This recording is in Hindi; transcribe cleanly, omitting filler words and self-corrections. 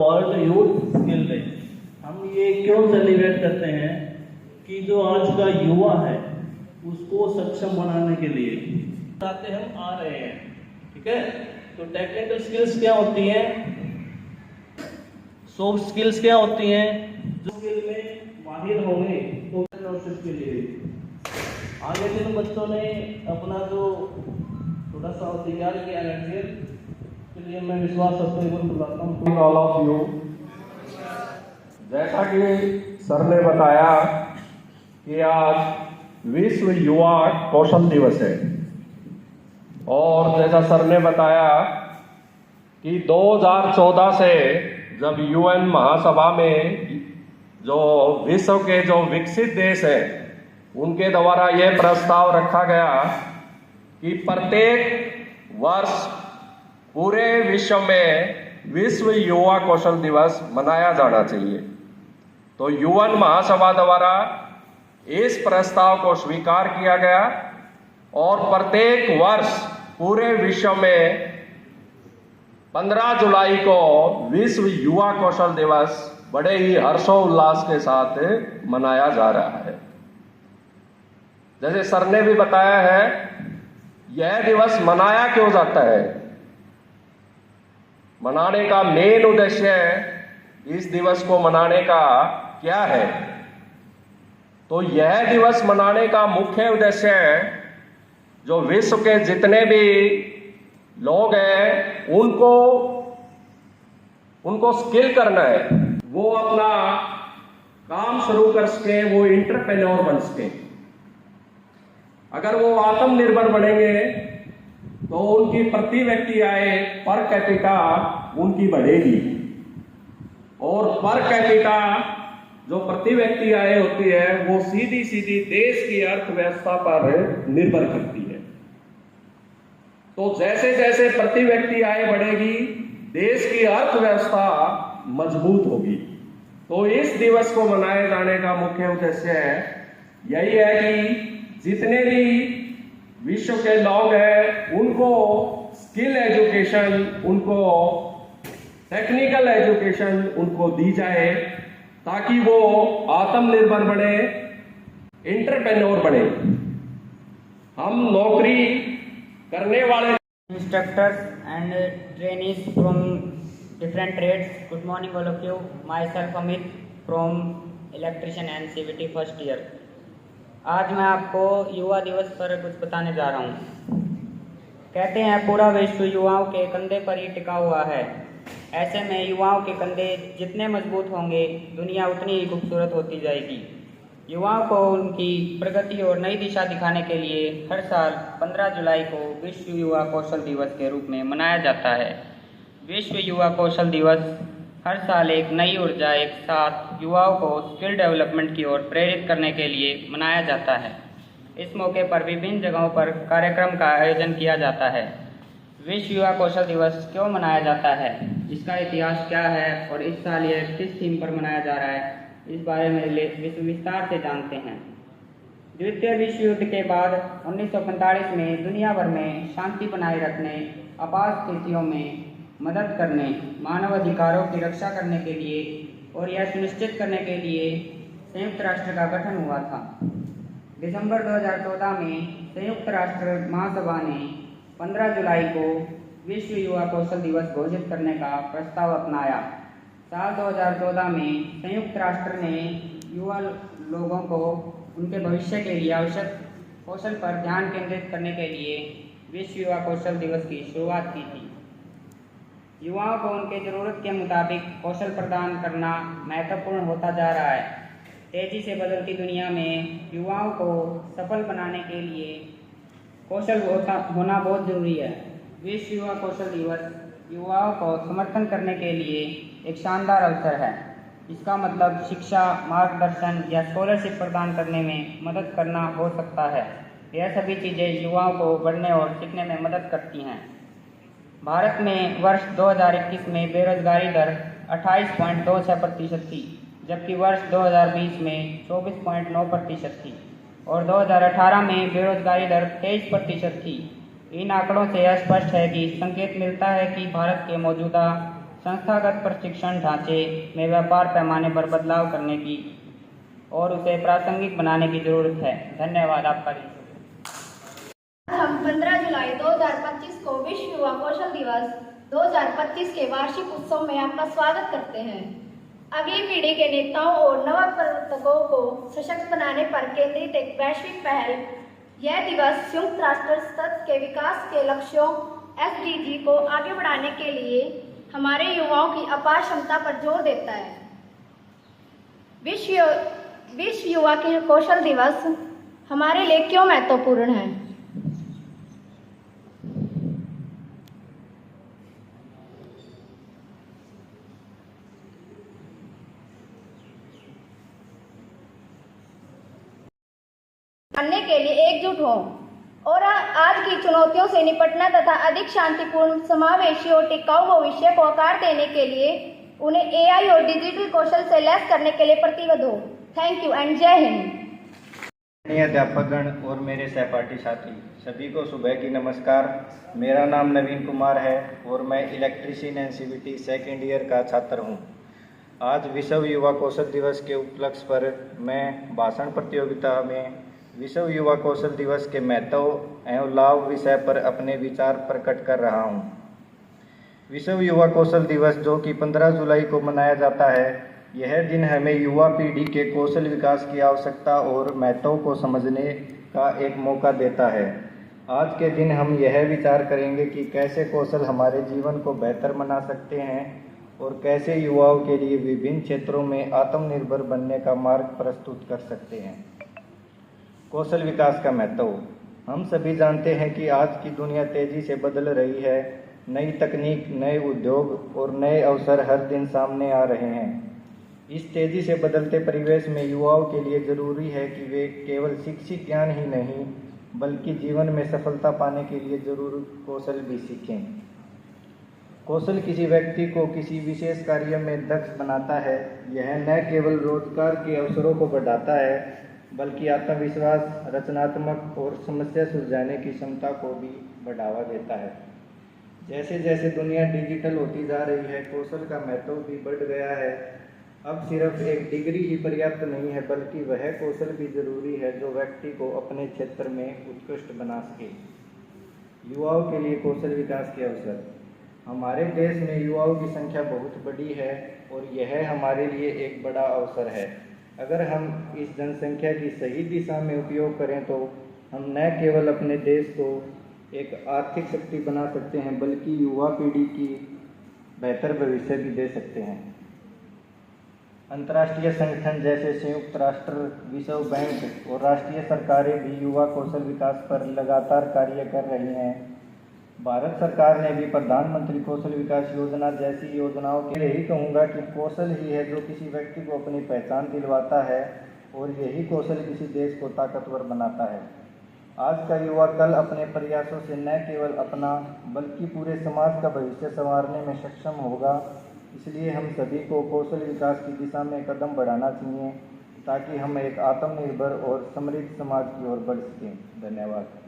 वर्ल्ड यूथ स्किल डे हम ये क्यों सेलिब्रेट करते हैं कि जो आज का युवा है उसको सक्षम बनाने के लिए आते हम आ रहे हैं। ठीक है, तो टेक्निकल स्किल्स क्या होती हैं, सॉफ्ट स्किल्स क्या होती हैं, जो स्किल में माहिर होंगे तो प्रोसेस के लिए आगे जिन बच्चों ने अपना जो थोड़ा सा तैयार किया है के लिए मैं विश्वास बुलाता हूँ ऑल ऑफ यू। जैसा कि सर ने बताया कि आज विश्व युवा कौशल दिवस है और जैसा सर ने बताया कि 2014 से जब यूएन महासभा में जो विश्व के जो विकसित देश हैं उनके द्वारा यह प्रस्ताव रखा गया कि प्रत्येक वर्ष पूरे विश्व में विश्व युवा कौशल दिवस मनाया जाना चाहिए। तो यूएन महासभा द्वारा इस प्रस्ताव को स्वीकार किया गया और प्रत्येक वर्ष पूरे विश्व में 15 जुलाई को विश्व युवा कौशल दिवस बड़े ही हर्षोल्लास के साथ मनाया जा रहा है। जैसे सर ने भी बताया है, यह दिवस मनाया क्यों जाता है, मनाने का मेन उद्देश्य इस दिवस को मनाने का क्या है। तो यह दिवस मनाने का मुख्य उद्देश्य जो विश्व के जितने भी लोग हैं उनको स्किल करना है, वो अपना काम शुरू कर सके, वो एंटरप्रेन्योर बन सके। अगर वो आत्मनिर्भर बनेंगे तो उनकी प्रति व्यक्ति आय पर कैपिटा उनकी बढ़ेगी और पर कैपिटा जो प्रति व्यक्ति आय होती है वो सीधी सीधी देश की अर्थव्यवस्था पर निर्भर करती है। तो जैसे जैसे प्रति व्यक्ति आय बढ़ेगी देश की अर्थव्यवस्था मजबूत होगी। तो इस दिवस को मनाए जाने का मुख्य उद्देश्य यही है कि जितने भी विश्व के लोग हैं उनको स्किल एजुकेशन, उनको टेक्निकल एजुकेशन उनको दी जाए ताकि वो आत्मनिर्भर बने, एंटरप्रेन्योर बने। हम नौकरी करने वाले instructors and trainees from different trades. Good morning all of you. Myself Amit from electrician and CVT first year. आज मैं आपको युवा दिवस पर कुछ बताने जा रहा हूँ। कहते हैं पूरा विश्व युवाओं के कंधे पर ही टिका हुआ है। ऐसे में युवाओं के कंधे जितने मजबूत होंगे दुनिया उतनी ही खूबसूरत होती जाएगी। युवाओं को उनकी प्रगति और नई दिशा दिखाने के लिए हर साल 15 जुलाई को विश्व युवा कौशल दिवस के रूप में मनाया जाता है। विश्व युवा कौशल दिवस हर साल एक नई ऊर्जा एक साथ युवाओं को स्किल डेवलपमेंट की ओर प्रेरित करने के लिए मनाया जाता है। इस मौके पर विभिन्न जगहों पर कार्यक्रम का आयोजन किया जाता है। विश्व युवा कौशल दिवस क्यों मनाया जाता है, इसका इतिहास क्या है और इस साल यह किस थीम पर मनाया जा रहा है, इस बारे में विस्तार से जानते हैं। द्वितीय विश्व युद्ध के बाद 1945 में दुनिया भर में शांति बनाए रखने, आपात स्थितियों में मदद करने, मानव अधिकारों की रक्षा करने के लिए और यह सुनिश्चित करने के लिए संयुक्त राष्ट्र का गठन हुआ था। दिसंबर 2014 में संयुक्त राष्ट्र महासभा ने 15 जुलाई को विश्व युवा कौशल दिवस घोषित करने का प्रस्ताव अपनाया। साल 2014 में संयुक्त राष्ट्र ने युवा लोगों को उनके भविष्य के लिए आवश्यक कौशल पर ध्यान केंद्रित करने के लिए विश्व युवा कौशल दिवस की शुरुआत की थी। युवाओं को उनके ज़रूरत के मुताबिक कौशल प्रदान करना महत्वपूर्ण होता जा रहा है। तेज़ी से बदलती दुनिया में युवाओं को सफल बनाने के लिए कौशल होना बहुत ज़रूरी है। विश्व युवा कौशल दिवस युवाओं को समर्थन करने के लिए एक शानदार अवसर है। इसका मतलब शिक्षा, मार्गदर्शन या स्कॉलरशिप प्रदान करने में मदद करना हो सकता है। यह सभी चीज़ें युवाओं को बढ़ने और सीखने में मदद करती हैं। भारत में वर्ष 2021 में बेरोजगारी दर 28.26% थी, जबकि वर्ष 2020 में 24.9% थी और 2018 में बेरोजगारी दर 23% थी। इन आंकड़ों से यह स्पष्ट है कि संकेत मिलता है कि भारत के मौजूदा संस्थागत प्रशिक्षण ढांचे में व्यापार पैमाने पर बदलाव करने की और उसे प्रासंगिक बनाने की जरूरत है। धन्यवाद आपका। हम 15 जुलाई 2025 को विश्व युवा कौशल दिवस 2025 के वार्षिक उत्सव में आपका स्वागत करते हैं। अगली पीढ़ी के नेताओं और नवप्रवर्तकों को सशक्त बनाने पर केंद्रित एक वैश्विक पहल। यह दिवस संयुक्त राष्ट्र संघ के विकास के लक्ष्यों SDG को आगे बढ़ाने के लिए हमारे युवाओं की अपार क्षमता पर जोर देता है। विश्व युवा कौशल दिवस हमारे लिए क्यों महत्वपूर्ण है? जानने के लिए एकजुट हों और आज की चुनौतियों से निपटना तथा अधिक शांतिपूर्ण, समावेशी और टिकाऊ भविष्य को आकार देने के लिए उन्हें AI और डिजिटल कौशल से लैस करने के लिए प्रतिबद्ध हो। थैंक यू एंड जय हिंद। माननीय अध्यापकगण और मेरे सहपाठी साथी सभी को सुबह की नमस्कार। मेरा नाम नवीन कुमार है और मैं electrician and CVT second year का छात्र हूँ। आज विश्व युवा कौशल दिवस के उपलक्ष्य पर मैं भाषण प्रतियोगिता में विश्व युवा कौशल दिवस के महत्व एवं लाभ विषय पर अपने विचार प्रकट कर रहा हूँ। विश्व युवा कौशल दिवस जो कि 15 जुलाई को मनाया जाता है, यह दिन हमें युवा पीढ़ी के कौशल विकास की आवश्यकता और महत्व को समझने का एक मौका देता है। आज के दिन हम यह विचार करेंगे कि कैसे कौशल हमारे जीवन को बेहतर बना सकते हैं और कैसे युवाओं के लिए विभिन्न क्षेत्रों में आत्मनिर्भर बनने का मार्ग प्रस्तुत कर सकते हैं। कौशल विकास का महत्व। हम सभी जानते हैं कि आज की दुनिया तेजी से बदल रही है। नई तकनीक, नए उद्योग और नए अवसर हर दिन सामने आ रहे हैं। इस तेजी से बदलते परिवेश में युवाओं के लिए जरूरी है कि वे केवल शिक्षित ज्ञान ही नहीं बल्कि जीवन में सफलता पाने के लिए जरूरी कौशल भी सीखें। कौशल किसी व्यक्ति को किसी विशेष कार्य में दक्ष बनाता है। यह न केवल रोजगार के अवसरों को बढ़ाता है बल्कि आत्मविश्वास, रचनात्मक और समस्या सुलझाने की क्षमता को भी बढ़ावा देता है। जैसे जैसे दुनिया डिजिटल होती जा रही है, कौशल का महत्व भी बढ़ गया है। अब सिर्फ एक डिग्री ही पर्याप्त नहीं है बल्कि वह कौशल भी जरूरी है जो व्यक्ति को अपने क्षेत्र में उत्कृष्ट बना सके। युवाओं के लिए कौशल विकास के अवसर। हमारे देश में युवाओं की संख्या बहुत बड़ी है और यह हमारे लिए एक बड़ा अवसर है। अगर हम इस जनसंख्या की सही दिशा में उपयोग करें तो हम न केवल अपने देश को एक आर्थिक शक्ति बना सकते हैं बल्कि युवा पीढ़ी की बेहतर भविष्य भी दे सकते हैं। अंतर्राष्ट्रीय संगठन जैसे संयुक्त राष्ट्र, विश्व बैंक और राष्ट्रीय सरकारें भी युवा कौशल विकास पर लगातार कार्य कर रही हैं। भारत सरकार ने भी प्रधानमंत्री कौशल विकास योजना जैसी योजनाओं के लिए यही कहूँगा कि कौशल ही है जो किसी व्यक्ति को अपनी पहचान दिलवाता है और यही कौशल किसी देश को ताकतवर बनाता है। आज का युवा कल अपने प्रयासों से न केवल अपना बल्कि पूरे समाज का भविष्य संवारने में सक्षम होगा। इसलिए हम सभी को कौशल विकास की दिशा में कदम बढ़ाना चाहिए ताकि हम एक आत्मनिर्भर और समृद्ध समाज की ओर बढ़ सकें। धन्यवाद।